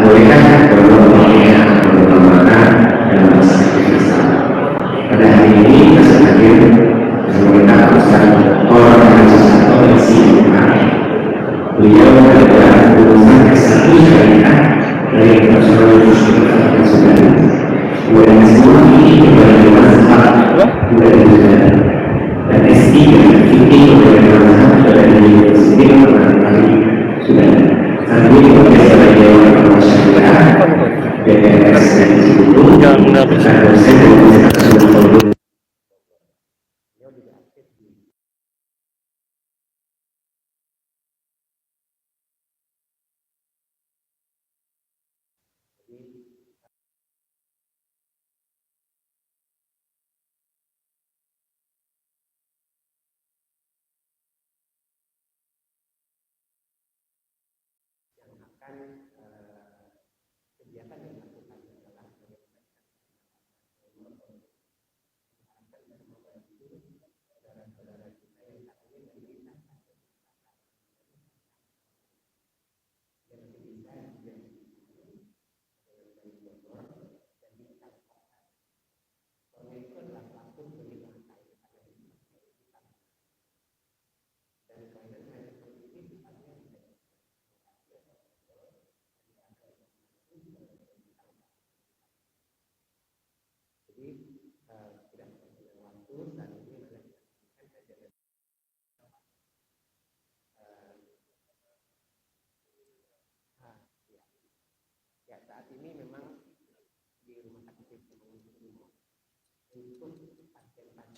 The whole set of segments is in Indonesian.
Bolehkah berlomba-lomba dalam masalah kisah? Pada hari ini kita hadir bersama Ustaz Dr. Haji Komisi UKM. Beliau adalah lulusan S1 Syariah dari National University of Sudan. Kemudian S2 ini berbagai mazhab dari Sudan dan S3 fikih berbagai mazhab dari University of Sudan. Saat ini bekerja sebagai orang syariah BPS dan Institut dan dosen Universitas Sudan.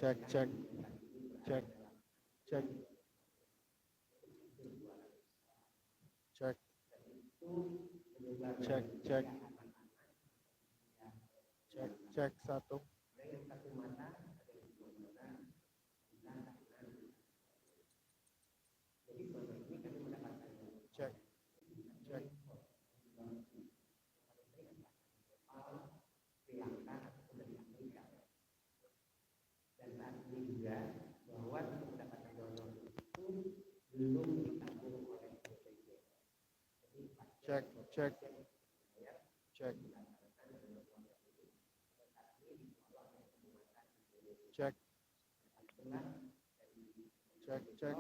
Cek cek cek cek cek cek cek cek cek satu cek cek cek cek cek cek cek cek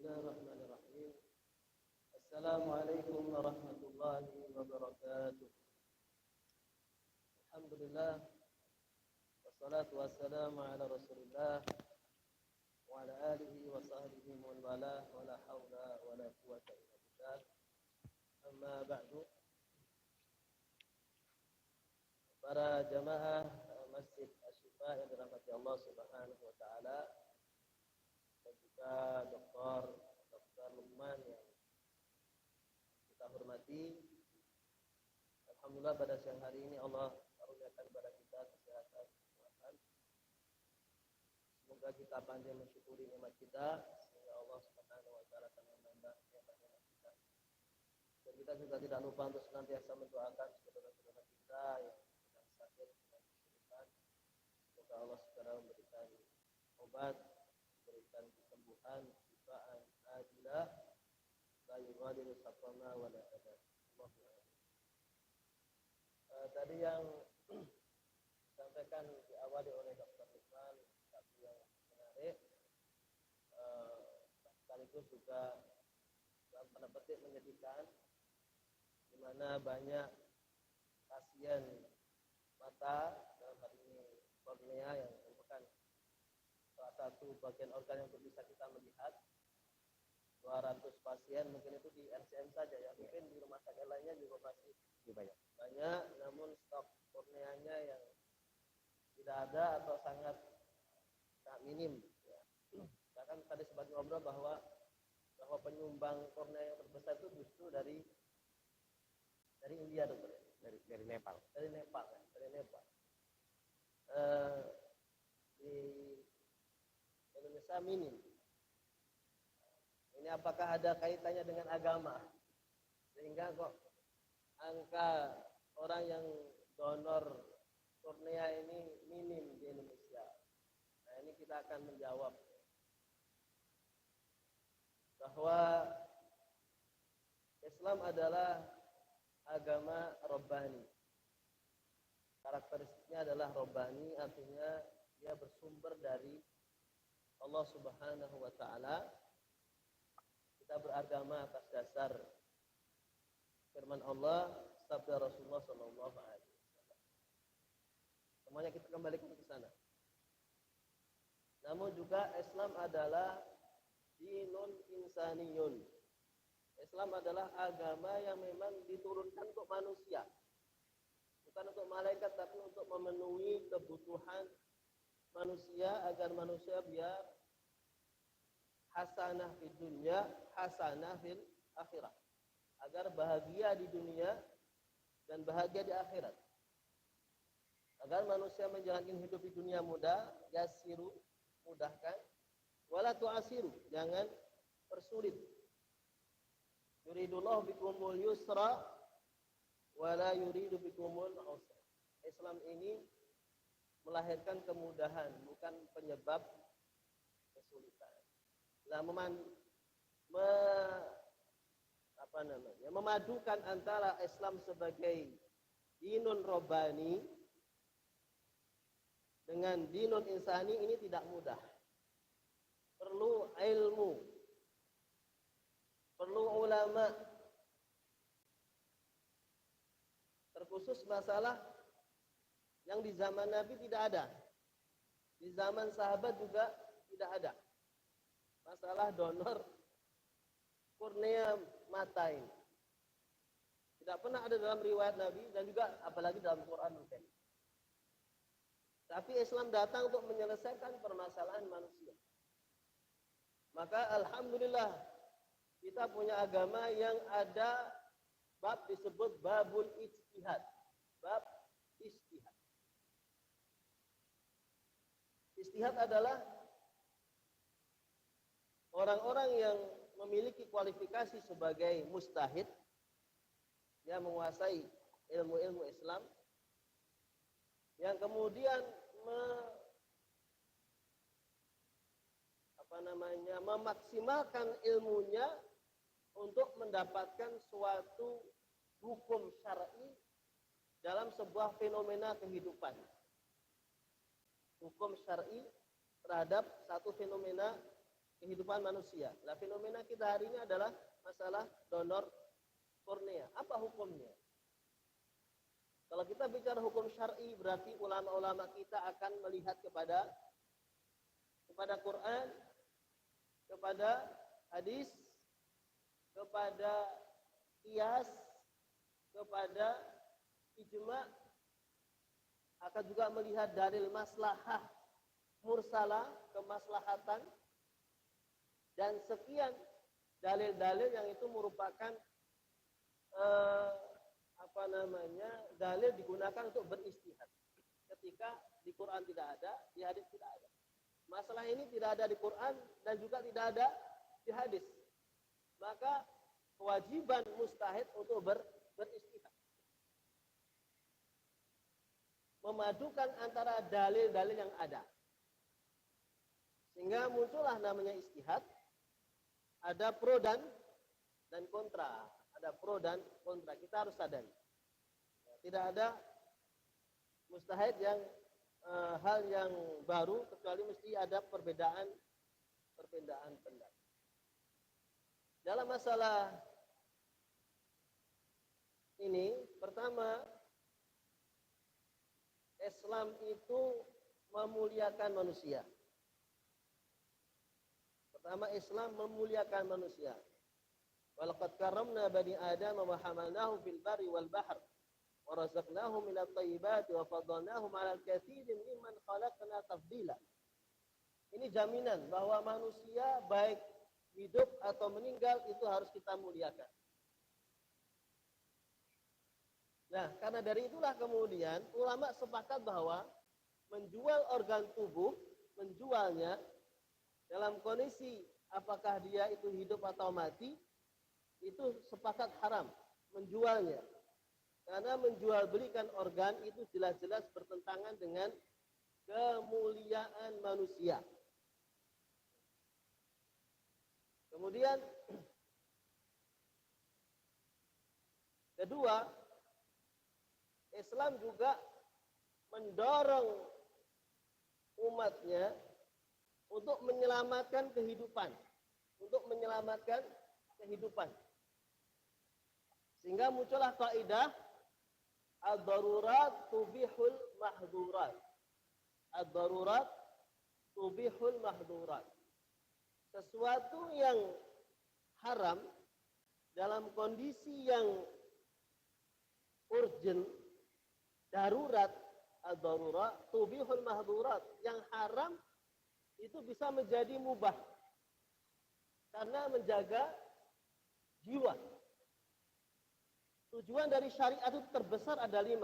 Bismillahirrahmanirrahim. Assalamualaikum warahmatullahi wabarakatuh. Alhamdulillah Wassalatu wassalamu ala Rasulillah wa ala alihi wa sahbihi wa wala wa la haula wa la quwwata illa billah. Amma ba'du. Para jamaah Masjid Asy-Syifa yang dirahmati Allah Subhanahu wa taala, dan juga Dr. Luqman yang kita hormati. Alhamdulillah pada siang hari ini Allah karuniakan kepada kita kesehatan, kekuatan. Semoga kita pandai mensyukuri nikmat kita sehingga Allah Subhanahu wa taala akan menambah nikmat-nikmat kita. Dan kita juga tidak lupa untuk senantiasa mendoakan saudara-saudara kita yang sedang sakit dengan kesulitan. Semoga Allah segera memberikan obat, memberikan kesembuhan, syifaan ajilah, la yughadiru saqama wa la adab. Tadi yang disampaikan diawali oleh Dr. Luqman satu yang menarik, sekaligus juga dalam tanda petik menyedihkan, di mana banyak pasien mata, dalam hal ini kornea yang merupakan salah satu bagian organ yang bisa kita melihat. 200 pasien mungkin itu di RCM saja ya, mungkin di rumah sakit lainnya juga masih banyak, namun stok korneanya yang tidak ada atau sangat minim ya. Bahkan tadi sempat ngobrol bahwa penyumbang kornea yang terbesar itu justru dari India, dokter, dari Nepal. Di Indonesia minim. Ini apakah ada kaitannya dengan agama? Sehingga kok angka orang yang donor kornea ini minim di Indonesia. Nah, ini kita akan menjawab bahwa Islam adalah agama Rabbani. Karakteristiknya adalah Rabbani, artinya dia bersumber dari Allah Subhanahu wa taala. Kita beragama atas dasar firman Allah, sabda Rasulullah sallallahu alaihi wasallam. Semuanya kita kembalikan ke sana. Namun juga Islam adalah dinun insaniyun. Islam adalah agama yang memang diturunkan untuk manusia. Bukan untuk malaikat, tapi untuk memenuhi kebutuhan manusia agar manusia biar hasanah di dunia, hasanah fil akhirat. Agar bahagia di dunia dan bahagia di akhirat. Agar manusia menjalankan hidup di dunia mudah, yasiru, mudahkan, wala tu'asiru, jangan persulit. Yuridullahu bikumul yusra wala yuridu bikumul usra. Islam ini melahirkan kemudahan, bukan penyebab kesulitan. Memadukan antara Islam sebagai dinun Rabbani dengan dinun insani ini tidak mudah. Perlu ilmu, perlu ulama, terkhusus masalah yang di zaman Nabi tidak ada, di zaman sahabat juga tidak ada. Masalah donor kornea mata ini tidak pernah ada dalam riwayat Nabi dan juga apalagi dalam Quran mungkin. Tapi Islam datang untuk menyelesaikan permasalahan manusia. Maka alhamdulillah kita punya agama yang ada bab disebut babul ijtihad. Bab ijtihad. Ijtihad adalah orang-orang yang memiliki kualifikasi sebagai mujtahid, yang menguasai ilmu-ilmu Islam, yang kemudian memaksimalkan ilmunya untuk mendapatkan suatu hukum syar'i dalam sebuah fenomena kehidupan. Hukum syar'i terhadap satu fenomena kehidupan manusia. Nah, fenomena kita hari ini adalah masalah donor kornea. Apa hukumnya? Kalau kita bicara hukum syar'i berarti ulama-ulama kita akan melihat kepada Quran, kepada hadis, kepada qiyas, kepada ijma', akan juga melihat dalil maslahah mursalah, kemaslahatan, dan sekian dalil-dalil yang itu merupakan dalil digunakan untuk beristihad. Ketika di Quran tidak ada, di hadis tidak ada. Masalah ini tidak ada di Quran dan juga tidak ada di hadis. Maka kewajiban mustahid untuk beristihad. Memadukan antara dalil-dalil yang ada. Sehingga muncullah namanya istihad. Ada pro dan kontra. Ada pro dan kontra. Kita harus sadari. Tidak ada mustahid yang hal yang baru kecuali mesti ada perbedaan pendapat. Dalam masalah ini, pertama, Islam itu memuliakan manusia. Pertama, Islam memuliakan manusia. Walaqad karramna bani Adam wa hamalnahum fil barri wal bahr wa razaqnahum minat thayyibati wa faddalnahum 'alal katsirin mimman khalaqna tafdila. Ini jaminan bahwa manusia baik hidup atau meninggal itu harus kita muliakan. Nah, karena dari itulah kemudian ulama sepakat bahwa menjual organ tubuh, menjualnya dalam kondisi apakah dia itu hidup atau mati, itu sepakat haram menjualnya. Karena menjual belikan organ itu jelas-jelas bertentangan dengan kemuliaan manusia. Kemudian kedua, Islam juga mendorong umatnya untuk menyelamatkan kehidupan. Sehingga muncullah kaidah ad-darurat tubihul mahdurat. Ad-darurat tubihul mahdurat. Sesuatu yang haram dalam kondisi yang urgent, darurat, ad-darurat tubihul mahdurat. Yang haram itu bisa menjadi mubah karena menjaga jiwa. Tujuan dari syariat itu terbesar ada 5.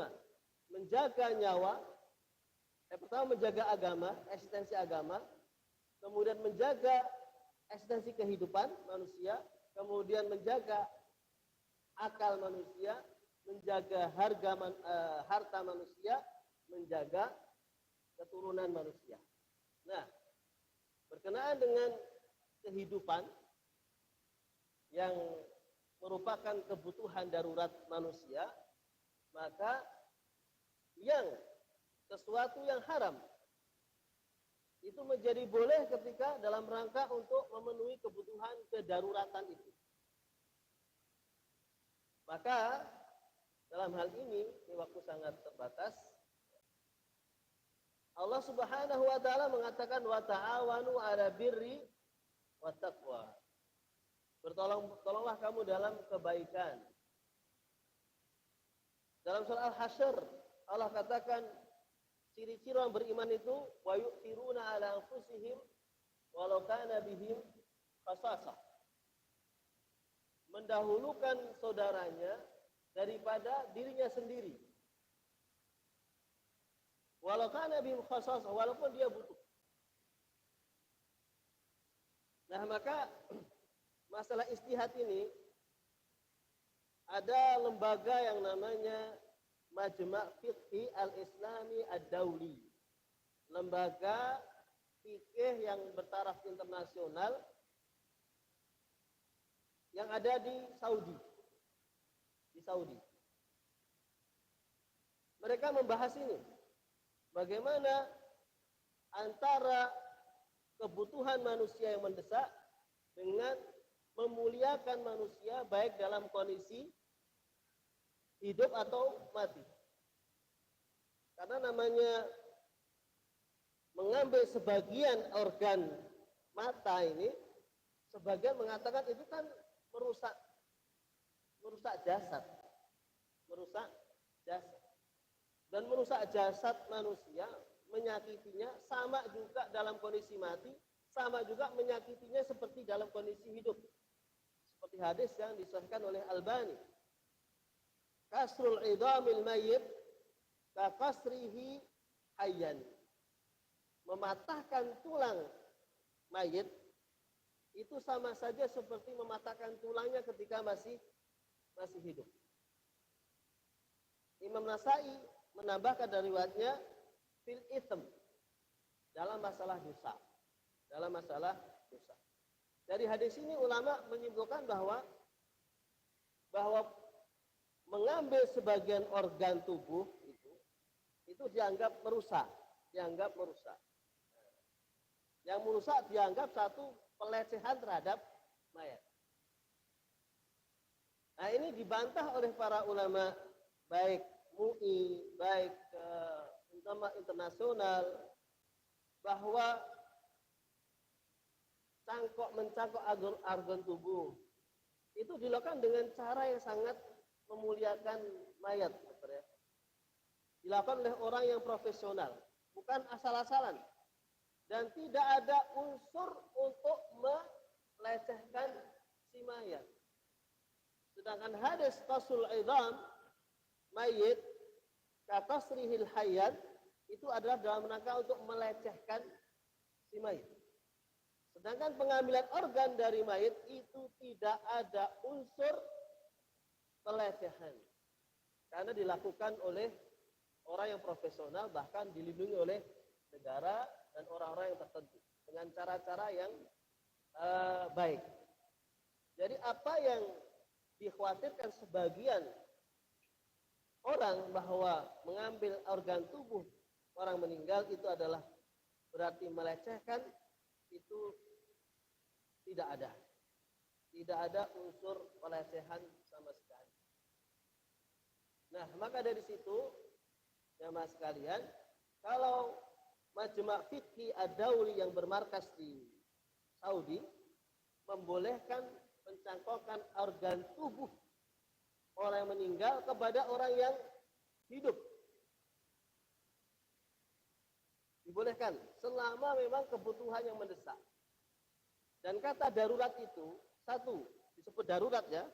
Menjaga nyawa, pertama menjaga agama, eksistensi agama, kemudian menjaga eksistensi kehidupan manusia, kemudian menjaga akal manusia, menjaga harta manusia, menjaga keturunan manusia. Nah, berkenaan dengan kehidupan yang merupakan kebutuhan darurat manusia, maka sesuatu yang haram itu menjadi boleh ketika dalam rangka untuk memenuhi kebutuhan kedaruratan itu. Maka dalam hal ini waktu sangat terbatas, Allah Subhanahu wa taala mengatakan wa ta'awanu 'ala birri wa taqwa. Bertolonglah kamu dalam kebaikan. Dalam surah Al-Hasyr Allah katakan ciri-ciri orang beriman itu wa yu'thiruna 'ala anfusihim walau kana bihim khasasah. Mendahulukan saudaranya daripada dirinya sendiri. Walau kana bihim khasasah, walaupun dia butuh. Nah, maka masalah istihad ini ada lembaga yang namanya Majma' Fiqhi Al-Islami Ad-Dauli. Lembaga fikih yang bertaraf internasional yang ada di Saudi. Mereka membahas ini. Bagaimana antara kebutuhan manusia yang mendesak dengan memuliakan manusia baik dalam kondisi hidup atau mati. Karena namanya mengambil sebagian organ mata ini, sebagian mengatakan itu kan merusak jasad, merusak jasad. Dan merusak jasad manusia, menyakitinya sama juga dalam kondisi mati, sama juga menyakitinya seperti dalam kondisi hidup. Seperti hadis yang disahkan oleh Albani. Kasrul idamil mayyit ka kasrihi hayyan. Mematahkan tulang mayit itu sama saja seperti mematahkan tulangnya ketika masih hidup. Imam Nasai menambahkan dari riwayatnya fil itsm, dalam masalah dosa. Dalam masalah dosa. Dari hadis ini ulama menyimpulkan bahwa mengambil sebagian organ tubuh itu dianggap merusak, Yang merusak dianggap satu pelecehan terhadap mayat. Nah, ini dibantah oleh para ulama baik MUI, baik ulama internasional, bahwa mencangkok organ tubuh itu dilakukan dengan cara yang sangat memuliakan mayat, ya. Dilakukan oleh orang yang profesional, bukan asal-asalan, dan tidak ada unsur untuk melecehkan si mayat. Sedangkan hadis qasul idam mayit ka kasrihil hayyan itu adalah dalam rangka untuk melecehkan si mayit. Sedangkan pengambilan organ dari mayit itu tidak ada unsur pelecehan, karena dilakukan oleh orang yang profesional, bahkan dilindungi oleh negara dan orang-orang yang tertentu dengan cara-cara yang baik. Jadi apa yang dikhawatirkan sebagian orang bahwa mengambil organ tubuh orang meninggal itu adalah berarti melecehkan, itu tidak ada unsur pelecehan sama sekali. Nah, maka dari situ jamaah sekalian, kalau Majma' Fiqhi Ad-Dauli yang bermarkas di Saudi membolehkan pencangkokan organ tubuh orang yang meninggal kepada orang yang hidup, dibolehkan selama memang kebutuhan yang mendesak. Dan kata darurat itu satu disebut darurat, ya.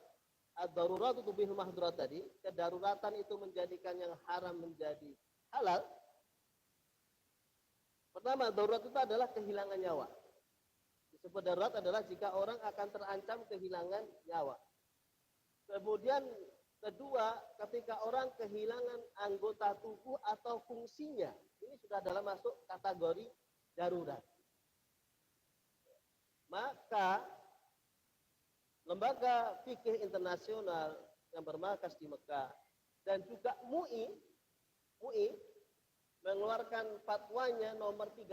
Ad-daruratu tubihul mahdurat tadi, kedaruratan itu menjadikan yang haram menjadi halal. Pertama, darurat itu adalah kehilangan nyawa. Disebut darurat adalah jika orang akan terancam kehilangan nyawa. Kemudian kedua, ketika orang kehilangan anggota tubuh atau fungsinya, ini sudah dalam masuk kategori darurat. Maka lembaga fikih internasional yang bermarkas di Mekah dan juga MUI mengeluarkan fatwanya nomor 13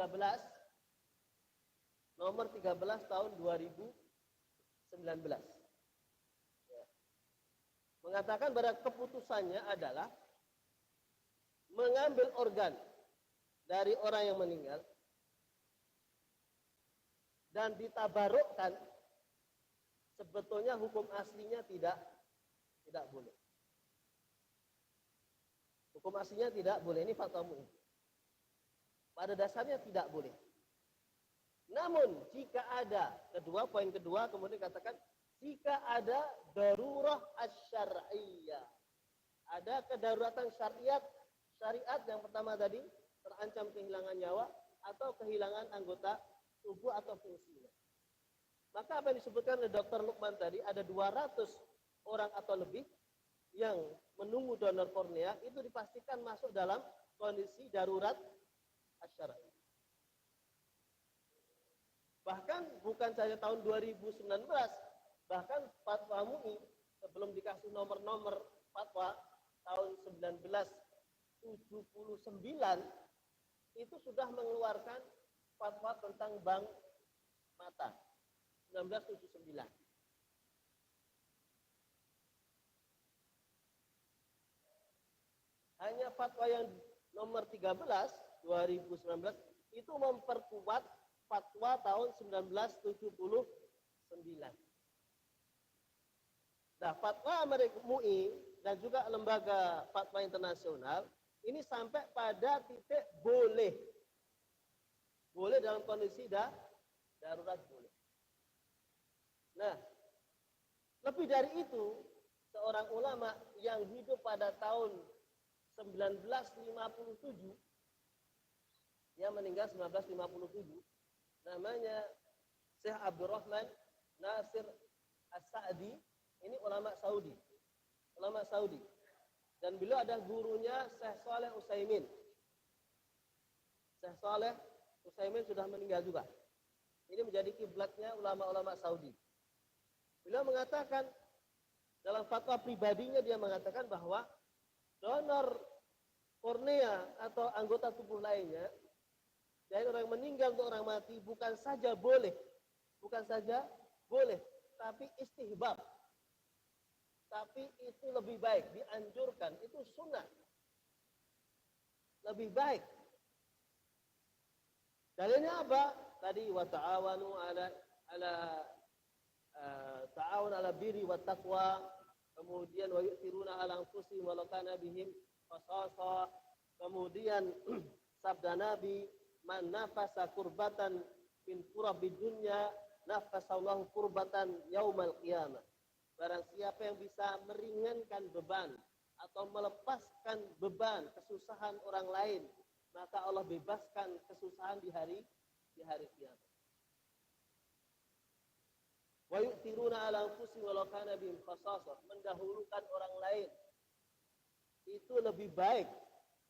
tahun 2019. Mengatakan bahwa keputusannya adalah mengambil organ dari orang yang meninggal dan ditabarukkan, sebetulnya hukum aslinya tidak boleh. Hukum aslinya tidak boleh, ini fatwa MUI. Pada dasarnya tidak boleh. Namun jika ada, poin kedua kemudian katakan, jika ada darurah asy-syar'iyyah, ada kedaruratan syariat yang pertama tadi, terancam kehilangan nyawa atau kehilangan anggota tubuh atau fungsinya. Maka apa yang disebutkan oleh Dr. Lukman tadi, ada 200 orang atau lebih yang menunggu donor kornea, itu dipastikan masuk dalam kondisi darurat asy-syar'i. Bahkan bukan saja tahun 2019, bahkan fatwa MUI sebelum dikasih nomor-nomor fatwa tahun 1979 itu sudah mengeluarkan fatwa tentang bank mata 1979. Hanya fatwa yang nomor 13 2019 itu memperkuat fatwa tahun 1979. Nah, fatwa Amerika MUI dan juga lembaga fatwa internasional ini sampai pada titik boleh dalam kondisi darurat boleh. Nah, lebih dari itu, seorang ulama yang hidup pada tahun 1957, dia meninggal 1957, namanya Syekh Abdurrahman Nasir As-Sa'di, ini ulama Saudi. Dan beliau ada gurunya Syekh Saleh Utsaimin. Syekh Saleh Utsaimin sudah meninggal juga. Ini menjadi kiblatnya ulama-ulama Saudi. Beliau mengatakan, dalam fatwa pribadinya dia mengatakan bahwa donor kornea atau anggota tubuh lainnya dari orang meninggal untuk orang mati bukan saja boleh, tapi istihbab. Tapi itu lebih baik, dianjurkan, itu sunnah. Lebih baik. Dalilnya apa? Tadi wa ta'awanu ta'awun ala birri wa taqwa, kemudian wa yu'thiruna ala anfusihim walau kana bihim khasasa, kemudian sabda Nabi, man nafasa kurbatan min kurabid dunya nafasallahu kurbatan yaumal qiyamah. Barang siapa yang bisa meringankan beban atau melepaskan beban kesusahan orang lain, maka Allah bebaskan kesusahan di hari kiamat. Wa yu'thiruna ala anfusihim walau kana bihim khasasah, mendahulukan orang lain itu lebih baik.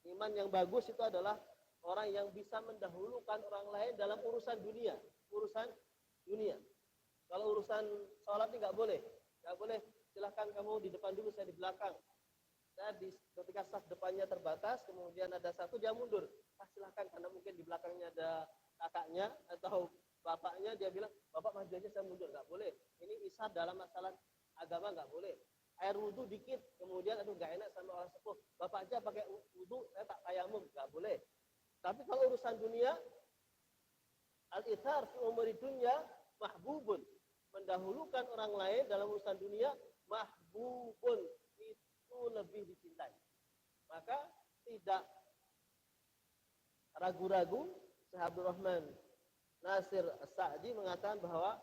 Iman yang bagus itu adalah orang yang bisa mendahulukan orang lain dalam urusan dunia. Kalau urusan sholat ini nggak boleh. Silahkan kamu di depan dulu, saya di belakang. Nah, ketika saf depannya terbatas, kemudian ada satu, dia mundur. Silahkan, karena mungkin di belakangnya ada kakaknya atau bapaknya, dia bilang, bapak maju aja, saya mundur. Nggak boleh. Ini isar dalam masalah agama, nggak boleh. Air wudhu dikit, kemudian aduh nggak enak sama orang sepuh. Bapak aja pakai wudhu, saya tak tayamum, nggak boleh. Tapi kalau urusan dunia, al-ithar fi umuri dunya mahbubun. Mendahulukan orang lain dalam urusan dunia mahbubun, itu lebih dicintai. Maka tidak ragu-ragu Syekh Abdurrahman Nasir As-Sa'di mengatakan bahwa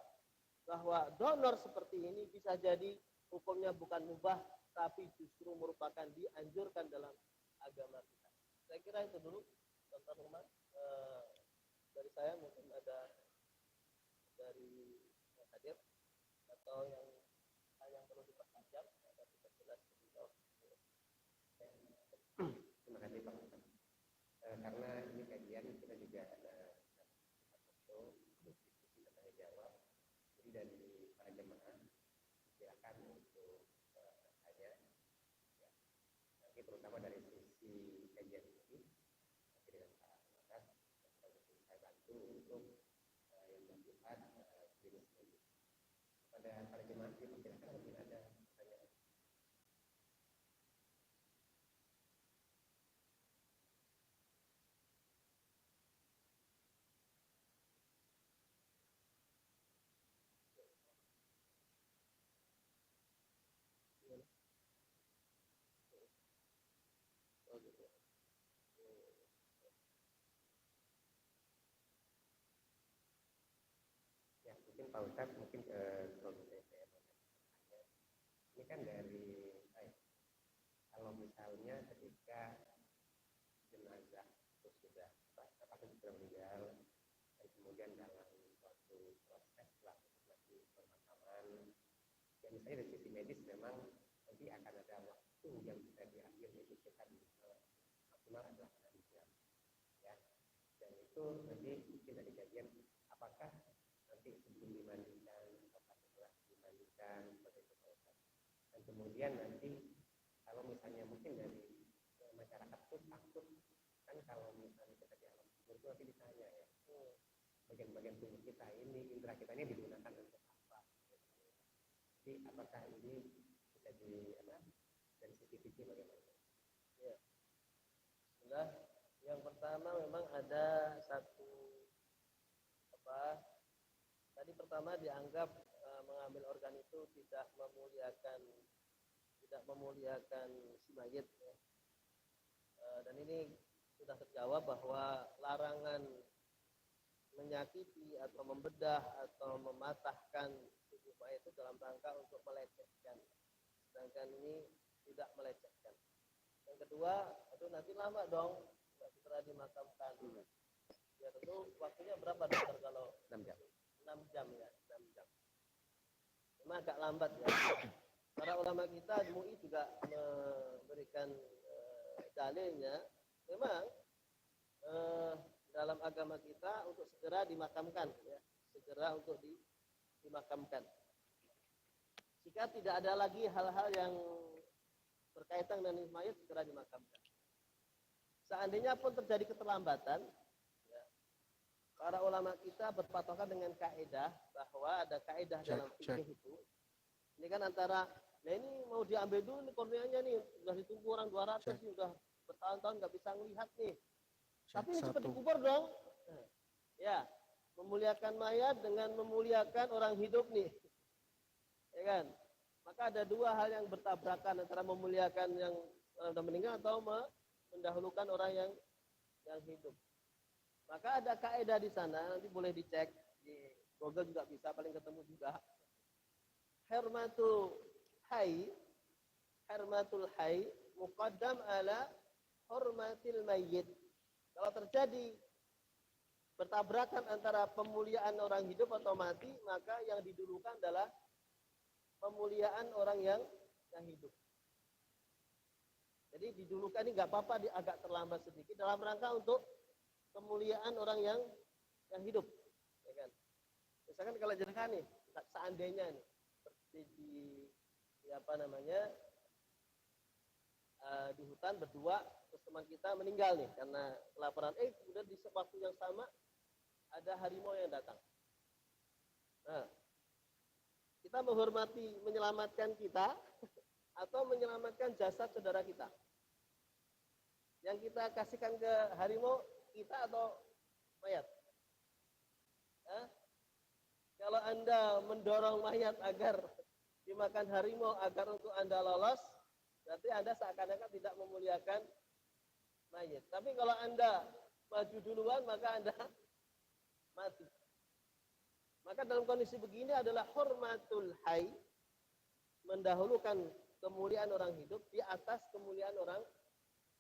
donor seperti ini bisa jadi hukumnya bukan mubah, tapi justru merupakan dianjurkan dalam agama kita. Saya kira itu dulu, Dr. Numan. Dari saya mungkin ada dari yang hadir atau yang perlu dipertajam agar kita jelas lebih jauh. Terima kasih Pak. Karena ini kajian kita juga ada satu diskusi tanya jawab. Jadi dari para jemaah silakan untuk tanya. Ya. Nanti terutama dari sisi kajian ini nanti dengan Pak Makas saya bantu untuk yang bersifat klinis. Pada para jemaah silakan mungkin ada pertanyaan. Ya, mungkin Pak Ustadz, mungkin kalau saya ini kan dari kalau misalnya ketika jenazah itu sudah meninggal dan kemudian dalam suatu proses lah seperti pemakaman, ya misalnya dari sisi medis memang nanti akan ada waktu yang bisa diambil medis kan maksimal adalah 6 jam, ya, dan itu nanti mungkin dari kajian apakah nanti sebelum dimandikan atau setelah dimandikan seperti itu, dan kemudian nanti kalau misalnya mungkin dari masyarakat pun takut kan kalau misalnya kita di alam kubur itu nanti ditanya ya bagian-bagian tubuh kita ini, indera kita ini digunakan untuk apa? Jadi apakah ini bisa dari sisi fikih bagaimana? Ya. Sudah. Yang pertama memang ada satu apa? Tadi pertama dianggap mengambil organ itu tidak memuliakan si mayit. Ya. Dan ini sudah terjawab bahwa larangan menyakiti atau membedah atau mematahkan tubuh mayit itu dalam rangka untuk melecehkan. Sedangkan ini tidak melecehkan. Yang kedua, itu nanti lama dong setelah dimakamkan. Ya tentu waktunya berapa dokter kalau 6 jam. 6 jam ya, 6 jam. Memang agak lambat ya. Para ulama kita di MUI juga memberikan dalilnya. Memang dalam agama kita untuk segera dimakamkan, ya, segera untuk dimakamkan. Jika tidak ada lagi hal-hal yang berkaitan dengan mayat, segera dimakamkan. Seandainya pun terjadi keterlambatan, ya, para ulama kita berpatokan dengan kaidah bahwa ada kaidah dalam fikih itu. Ini kan antara, nah ini mau diambil dulu nih korneanya nih, sudah ditunggu orang 200 nih, udah bertahun-tahun nggak bisa melihat nih. Tapi ini cepat dikubur dong. Ya, memuliakan mayat dengan memuliakan orang hidup nih. Ya kan? Maka ada dua hal yang bertabrakan antara memuliakan yang orang sudah meninggal atau mendahulukan orang yang hidup. Maka ada kaidah di sana, nanti boleh dicek di Google juga bisa, paling ketemu juga. Hormatul hayy muqaddam ala hormatil mayyit. Kalau terjadi bertabrakan antara pemuliaan orang hidup atau mati, maka yang didulukan adalah pemuliaan orang yang hidup. Jadi didulukan ini nggak apa-apa, agak terlambat sedikit dalam rangka untuk pemuliaan orang yang hidup. Ya kan? Misalkan kalau jenengan nih, seandainya nih, seperti di apa namanya, di hutan berdua, terus teman kita meninggal nih karena kelaparan. Kemudian di waktu yang sama ada harimau yang datang. Nah, kita menghormati, menyelamatkan kita atau menyelamatkan jasad saudara kita. Yang kita kasihkan ke harimau, kita atau mayat? Kalau Anda mendorong mayat agar dimakan harimau agar untuk Anda lolos, berarti Anda seakan-akan tidak memuliakan mayat. Tapi kalau Anda maju duluan, maka Anda mati. Maka dalam kondisi begini adalah hormatul hayy, mendahulukan kemuliaan orang hidup di atas kemuliaan orang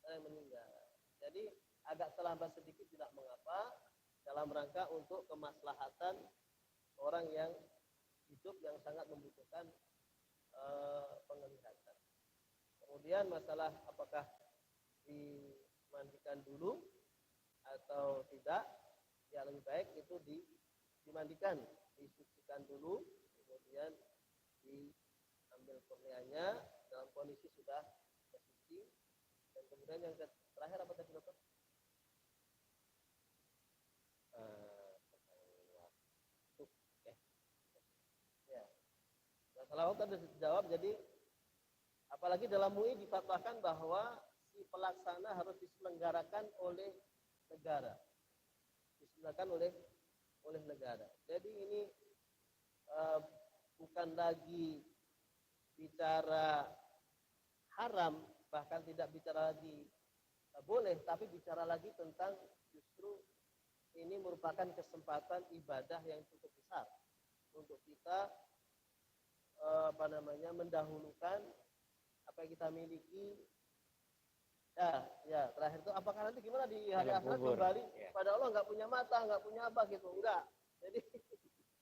yang meninggal. Jadi agak terlambat sedikit tidak mengapa, dalam rangka untuk kemaslahatan orang yang hidup yang sangat membutuhkan penglihatan. Kemudian masalah apakah dimandikan dulu atau tidak, ya lebih baik itu dimandikan, disucikan dulu, kemudian diambil korneanya dalam kondisi sudah suci, dan kemudian yang terakhir apa tadi dokter? Ya, masalah tadi sudah dijawab. Jadi apalagi dalam MUI difatwakan bahwa si pelaksana harus diselenggarakan oleh negara, diselenggarakan oleh negara. Jadi ini bukan lagi bicara haram, bahkan tidak bicara lagi boleh, tapi bicara lagi tentang justru ini merupakan kesempatan ibadah yang cukup besar untuk kita mendahulukan apa yang kita miliki. Ya, terakhir itu apakah nanti gimana di hari akhirat kembali pada Allah, nggak punya mata, nggak punya apa gitu, enggak. Jadi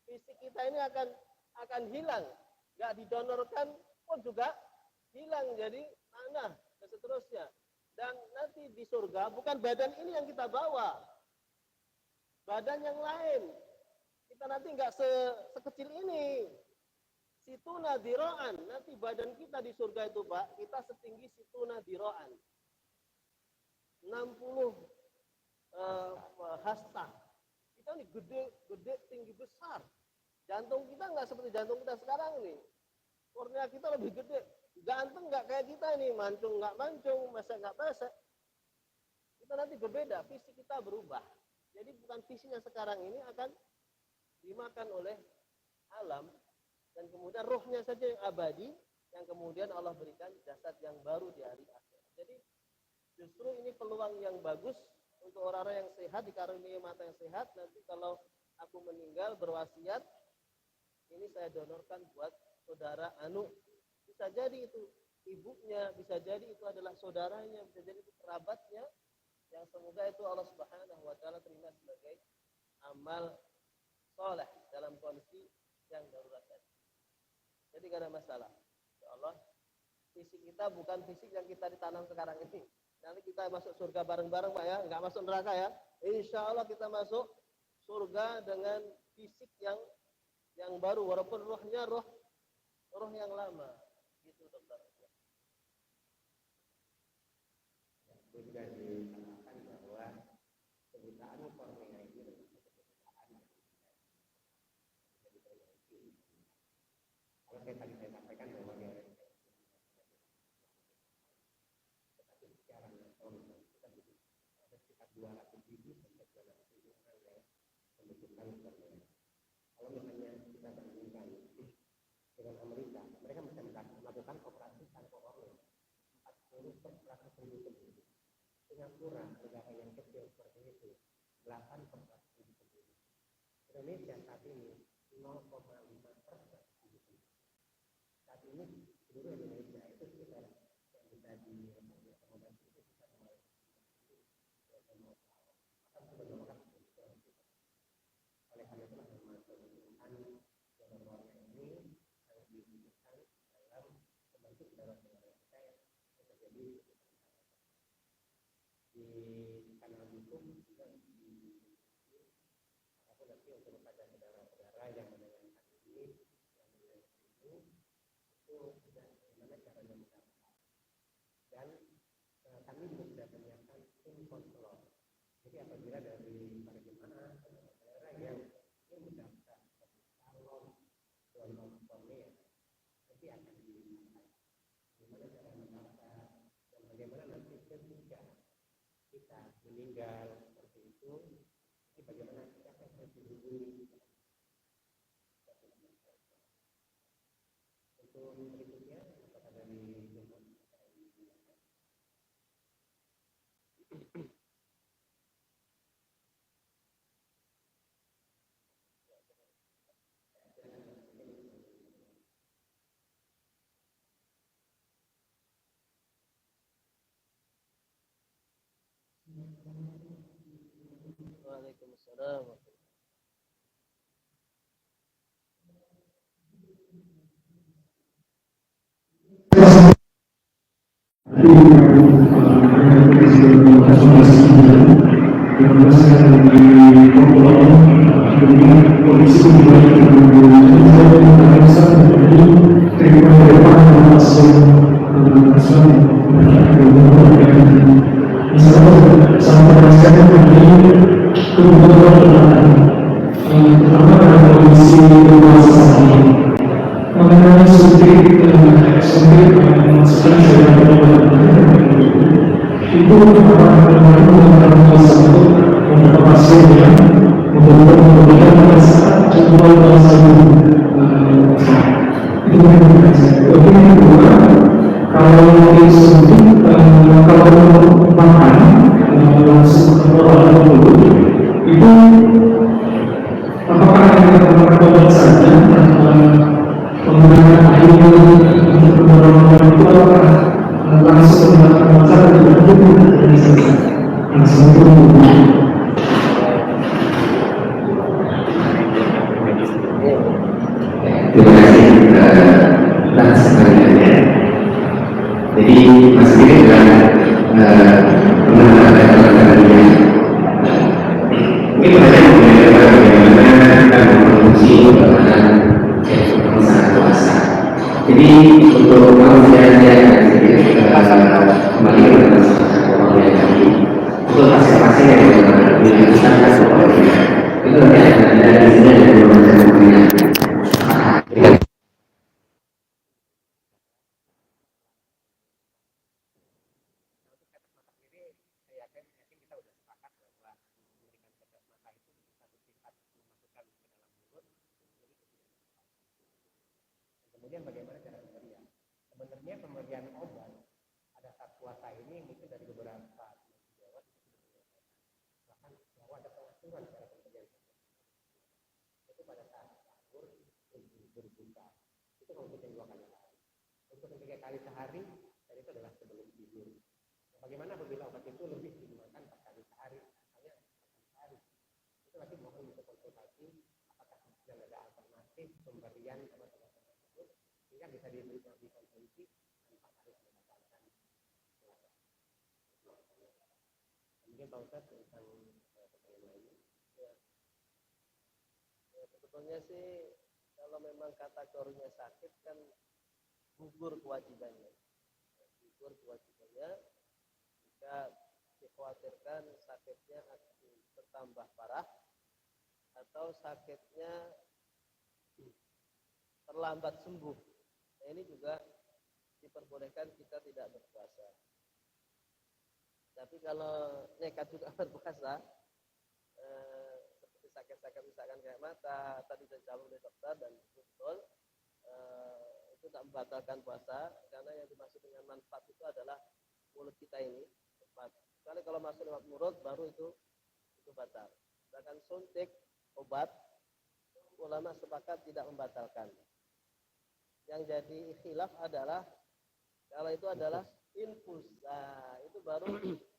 fisik kita ini akan hilang, nggak didonorkan pun juga hilang jadi tanah dan seterusnya. Dan nanti di surga bukan badan ini yang kita bawa, badan yang lain. Kita nanti nggak sekecil ini. Situna diro'an, nanti badan kita di surga itu Pak, kita setinggi situna diro'an. 60 hasta. Kita ini gede, tinggi besar. Jantung kita nggak seperti jantung kita sekarang nih. Kornea kita lebih gede. Ganteng nggak kayak kita nih, mancung nggak mancung, mesek nggak mesek. kita nanti berbeda, fisik kita berubah. Jadi bukan fisik yang sekarang ini akan dimakan oleh alam, dan kemudian rohnya saja yang abadi, yang kemudian Allah berikan jasad yang baru di hari akhir. Jadi justru ini peluang yang bagus untuk orang-orang yang sehat, dikaruniai mata yang sehat. Nanti kalau aku meninggal berwasiat, ini saya donorkan buat saudara Anu. Bisa jadi itu ibunya, bisa jadi itu adalah saudaranya, bisa jadi itu kerabatnya, yang semoga itu Allah Subhanahu wa taala terima sebagai amal soleh dalam kondisi yang darurat tadi. Jadi gak ada masalah. Ya Allah, fisik kita bukan fisik yang kita ditanam sekarang ini. Nanti kita masuk surga bareng-bareng Pak ya, nggak masuk neraka ya. Insya Allah kita masuk surga dengan fisik yang baru, walaupun rohnya roh yang lama. Gitu dokter. Itu juga dikatakan bahwa kebutaan kornea itu adalah kebutaan yang tidak diperbaiki. Kalau tadi saya sampaikan bahwa dia tetapi secara nasional kita butuh ada sekitar 200.000 sampai 200.000 orang yang membutuhkan kornea. Kalau misalnya kita bandingkan dengan Amerika, mereka bisa melakukan operasi tanpa kornea 40 per 100.000 penduduk. Singapura, negara yang kecil seperti itu, 8 per 100.000 penduduk. Indonesia saat ini 0,5 per 100.000 penduduk. Saat ini seluruh Indonesia itu sekitar yang bisa diakomodasi itu sekitar 0,5 orang. Oleh karena itulah memang kebutuhan donor kornea ini sangat dibutuhkan dalam membantu saudara-saudara kita yang terjadi di kanal YouTube juga aku nanti untuk kepada saudara-saudara yang mendengarkan ini, yang mendengarkan itu sudah bagaimana caranya mendaftar. Dan kami juga sudah menyiapkan tim konselor. Jadi apabila dari para jemaah saudara yang ingin mendaftar sebagai calon donor kornea, nanti akan disampaikan bagaimana cara mendaftar dan bagaimana nanti ketika kita meninggal seperti itu, jadi bagaimana kita harus dihubungi. Untuk berikutnya, apakah dari Waalaikumsalam. Kemudian bagaimana cara pemberian? Sebenarnya pemberian obat pada saat puasa ini mungkin dari beberapa sejawat bahkan bahwa ada pengaturan cara pemberian itu pada saat sahur berbuka itu mungkin 2 kali sehari. Untuk 3 kali sehari dan itu adalah sebelum tidur. Bagaimana apabila obat itu lebih digunakan 4 kali sehari, misalnya 4 kali sehari, itu nanti mohon untuk konsultasi apakah sedang ada alternatif pemberian obat-obat tersebut sehingga bisa dikonsumsi tanpa harus membatalkan puasa. Kemudian Pak Ustadz tentang pertanyaan lainnya. Ya, sebetulnya sih kalau memang kategorinya sakit kan gugur kewajibannya. Gugur kewajibannya jika dikhawatirkan sakitnya akan bertambah parah atau sakitnya terlambat sembuh. Nah, ini juga diperbolehkan kita tidak berpuasa. Tapi kalau nekat juga berpuasa, seperti sakit-sakit misalkan kayak mata, tadi sudah jawab oleh dokter dan betul, itu tak membatalkan puasa karena yang dimaksud dengan manfaat itu adalah mulut kita ini. Sekali kalau masuk lewat mulut baru itu batal. Sedangkan suntik obat ulama sepakat tidak membatalkan. Yang jadi khilaf adalah kalau itu adalah infus. Nah, itu baru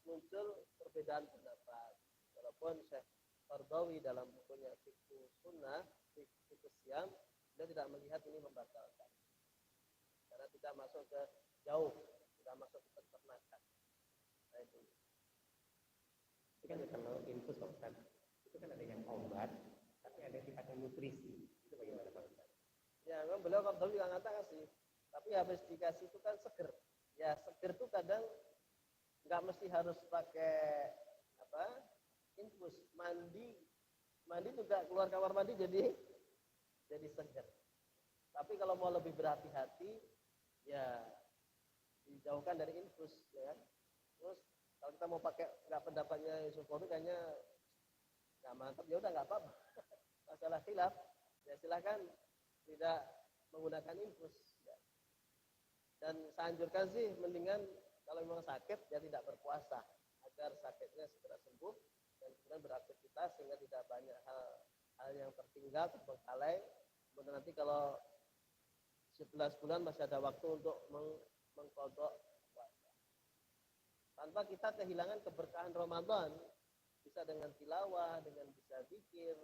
muncul perbedaan pendapat. Walaupun Syekh Qardawi dalam bukunya Fiqh Sunnah, Fiqh Siam, dia tidak melihat ini membatalkan. Karena tidak masuk ke jauh, tidak masuk ke peternakan. Nah, itu kan kalau infus Ustaz, itu kan ada yang obat, tapi ada sifatnya nutrisi. Itu bagaimana Pak Ustaz? Ya, memang beliau Qardawi juga ngatakan sih, tapi habis dikasih itu kan seger. Ya, seger itu kadang nggak mesti harus pakai apa infus, mandi juga keluar kamar mandi jadi seger. Tapi kalau mau lebih berhati-hati ya dijauhkan dari infus ya. Terus kalau kita mau pakai nggak pendapatnya Yusuf kayaknya nggak mantap, ya udah nggak apa-apa. Masalah khilaf ya silahkan tidak menggunakan infus ya. Dan saya anjurkan sih mendingan kalau memang sakit ya tidak berpuasa agar sakitnya segera sembuh dan kemudian beraktivitas sehingga tidak banyak hal yang tertinggal terbengkalai. Kemudian nanti kalau 11 bulan masih ada waktu untuk mengkodok puasa tanpa kita kehilangan keberkahan Ramadan, bisa dengan tilawah, dengan bisa zikir.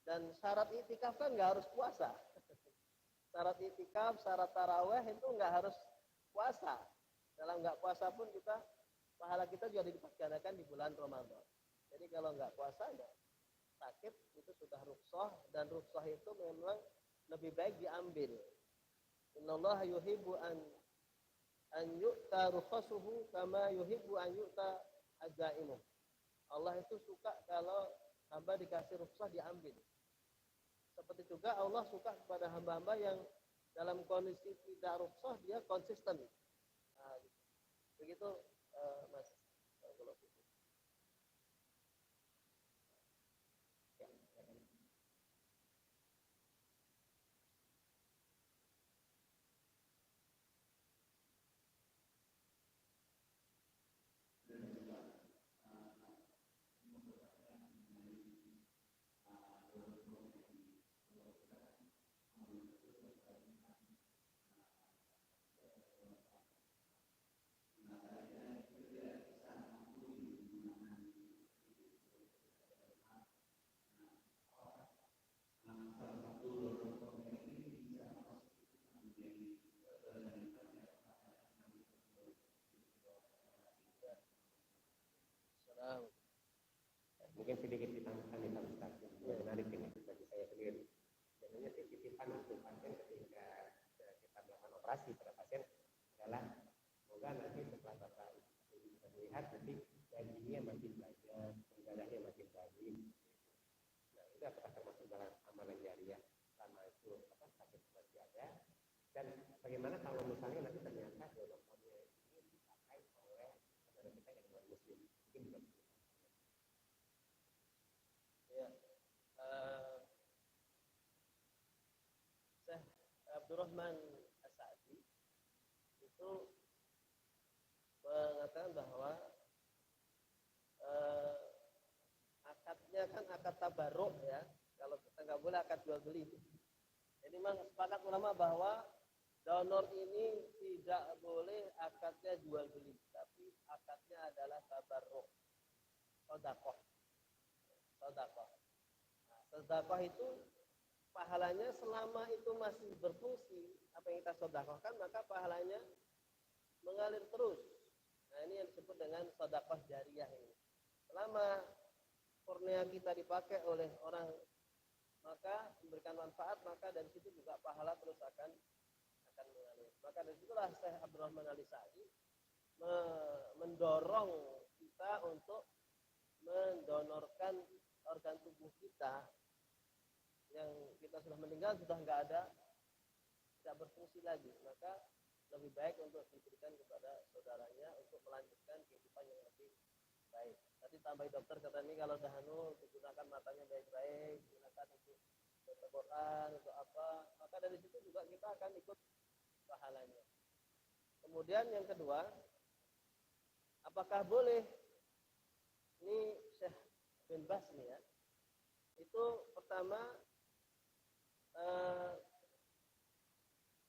Dan syarat itikaf kan nggak harus puasa. Syarat itikaf, syarat taraweh itu nggak harus puasa. Dalam nggak puasa pun kita pahala kita juga dipakai di bulan Ramadan. Jadi kalau nggak puasa ya sakit itu sudah rukhsah, dan rukhsah itu memang lebih baik diambil. Innallaha yuhibbu an yu'ta rukhasuhu kama yuhibbu an yu'ta azaimuh. Allah itu suka kalau hamba dikasih rukhsah diambil. Seperti juga Allah suka kepada hamba-hamba yang dalam kondisi tidak rukhsah dia konsisten. Nah, begitu Mas. Mungkin sedikit ditambahkan di Pak Ustaz, yang menarik ini bagi saya sendiri. Biasanya titipan untuk pasien ketika kita melakukan operasi pada pasien adalah semoga nanti setelah Bapak bisa melihat nanti gajinya makin banyak, darahnya makin baik. Nah, itu apakah termasuk dalam amalan jariah sama itu sakit masih ada? Dan bagaimana kalau misalnya nanti ternyata dokternya ini dipakai oleh saudara kita yang non muslim, mungkin juga Abdurrahman As-Sa'di itu mengatakan bahwa akadnya kan akad tabarruk ya. Kalau kita nggak boleh akad jual beli. Jadi memang sepakat ulama bahwa donor ini tidak boleh akadnya jual beli, tapi akadnya adalah tabarruk, sedekah. Sedekah. Nah, sedekah itu pahalanya selama itu masih berfungsi, apa yang kita sedekahkan maka pahalanya mengalir terus. Nah, ini yang disebut dengan sedekah jariyah ini. Selama kornea kita dipakai oleh orang maka memberikan manfaat, maka dari situ juga pahala terus akan mengalir. Maka dari situlah Syekh Abdurrahman Al-Sa'di mendorong kita untuk mendonorkan organ tubuh kita yang kita sudah meninggal, sudah nggak ada, tidak berfungsi lagi, maka lebih baik untuk diberikan kepada saudaranya untuk melanjutkan kehidupan yang lebih baik. Tadi tambahin dokter kata ini kalau dahulu digunakan matanya baik-baik, gunakan untuk baca Quran, untuk apa, maka dari situ juga kita akan ikut pahalanya. Kemudian yang kedua, apakah boleh, ini Syekh bin Bas nih ya, itu pertama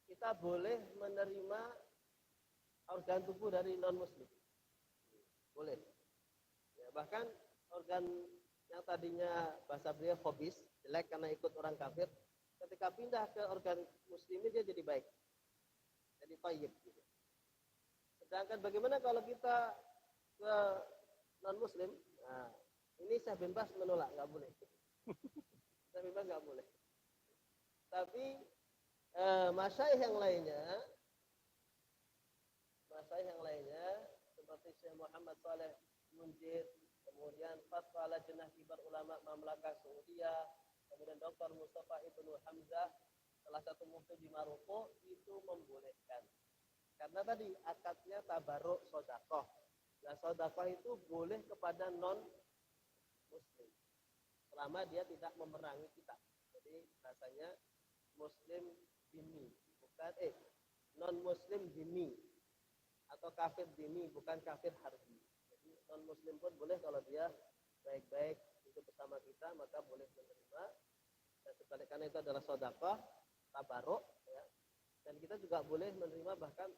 kita boleh menerima organ tubuh dari non muslim, boleh ya, bahkan organ yang tadinya bahasa beliau hobis, jelek karena ikut orang kafir, ketika pindah ke organ muslim dia jadi baik, jadi thayyib gitu. Sedangkan bagaimana kalau kita ke non muslim? Nah, ini Syekh bin Bas menolak, nggak boleh. Syekh bin Bas nggak boleh. Tapi masyayikh yang lainnya seperti Syekh Muhammad Saleh Munjid, kemudian Fatwa Lajnah Kibar Ulama Mamlakah Saudiyah, kemudian Dr. Mustafa Ibnu Hamzah, salah satu mufti di Maroko, itu membolehkan. Karena tadi akadnya tabarruk sedekah. Nah, sedekah itu boleh kepada non muslim selama dia tidak memerangi kita. Jadi rasanya muslim dini, bukan non muslim dini atau kafir dini, bukan kafir harbi. Jadi non muslim pun boleh kalau dia baik-baik hidup bersama kita, maka boleh menerima. Dan sebaliknya itu adalah sedekah tabarruk ya. Dan kita juga boleh menerima bahkan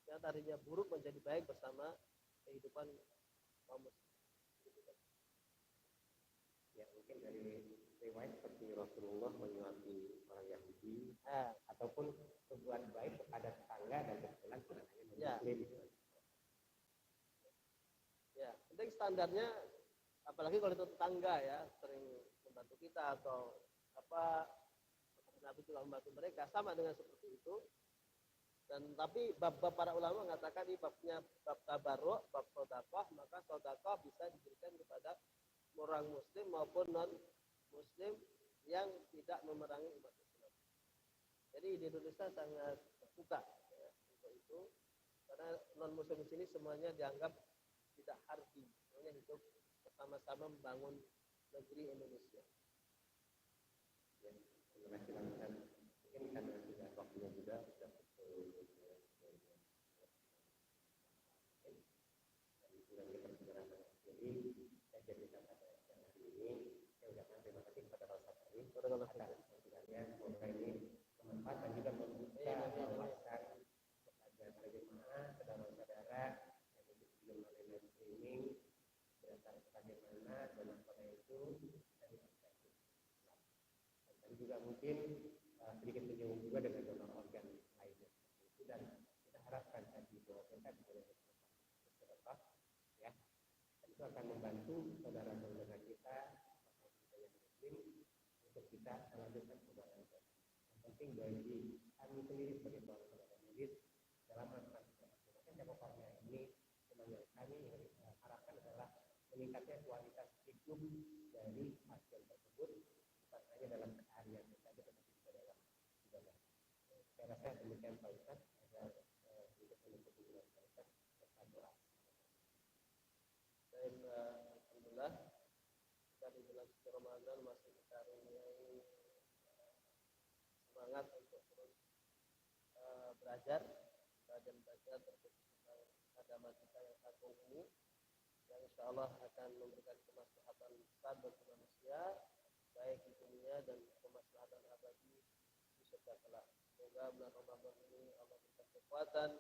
yang tadinya buruk menjadi baik bersama kehidupan kaum muslim. Ya, mungkin dari riwayat seperti Rasulullah menyuapi orang Yahudi ataupun berbuat baik kepada tetangga dan kebetulan bukan hanya muslim. Ya, penting standarnya, apalagi kalau itu tetangga ya, sering membantu kita atau apa, Nabi juga membantu mereka, sama dengan seperti itu. Dan tapi bab-bab para ulama mengatakan ini babnya bab tabarruk, bab sedekah, maka sedekah bisa diberikan kepada orang muslim maupun non muslim yang tidak memerangi umat Islam. Jadi di Indonesia sangat terbuka ya, untuk itu, karena non muslim di sini semuanya dianggap tidak harbi, semuanya hidup bersama-sama membangun negeri Indonesia. Ya, terima kasih Ustaz. Mungkin karena sudah waktunya juga sudah pukul 12. Jadi saya jadi pada siang hari ini saya ucapkan terima kasih kepada Pak Ustaz Arif atas penjelasannya. Semoga ini bermanfaat dan juga membuka wawasan kepada jemaah, saudara-saudara yang mungkin belum melalui streaming tentang bagaimana donor itu dari perspektif Islam. Dan tadi juga mungkin sedikit menyinggung juga dengan donor organ lainnya itu, dan kita harapkan tadi bahwa kita bisa bersedekah ya, dan itu akan membantu saudara-saudara kita yang muslim untuk kita melanjutkan perbuatan kita. Yang penting bagi kami sendiri sebagai saudara medis dalam melakukan jaga kornea ini, yang kami harapkan adalah meningkatnya kualitas hidup dari pasien tersebut, bukan hanya dalam keseharian saja, tetapi juga dalam ibadah. Saya rasa demikian Pak Ustaz, agar untuk menutup hubungan Pak Ustaz serta doa. Dan alhamdulillah kita di bulan suci Ramadan masih dikaruniai semangat untuk terus belajar terkhusus tentang agama kita yang satu ini, yang insya Allah akan memberikan kemaslahatan besar bagi manusia, baik di dunia dan kemaslahatan abadi di surga kelak. Semoga bulan Ramadan ini Allah berikan kekuatan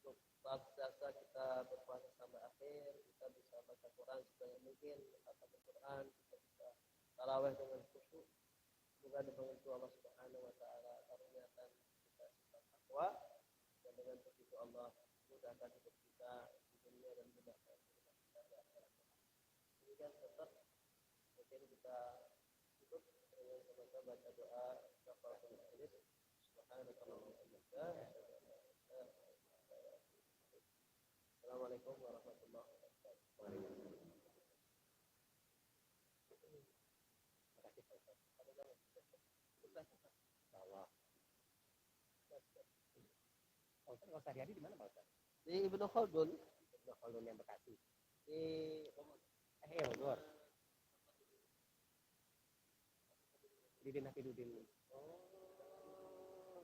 untuk senantiasa kita berpuasa sampai akhir, kita bisa baca Quran sebanyak mungkin, khatam Quran, kita bisa tarawih dengan khusyuk. Semoga dengan itu Allah Subhanahu wa taala karuniakan kita sifat takwa, dan dengan begitu Allah mudahkan hidup kita di dunia dan mudahkan hidup kita di akhirat. Demikian tetap mungkin kita tutup dengan sama-sama baca doa kafaratul majlis. Subhanakallahumma wa bihamdika, Assalamualaikum warahmatullahi wabarakatuh. Bahwa Pak Ustadz kalau sehari-hari di mana Pak Ustadz? Di Ibnu Khaldun, Ibnu Khaldun yang Bekasi. di Bogor. Di Din Hafidudin. oh,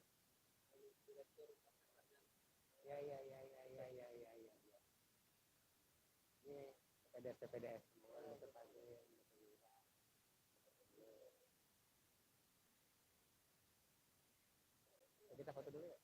Ya. Ini PPDS. Kita foto dulu ya.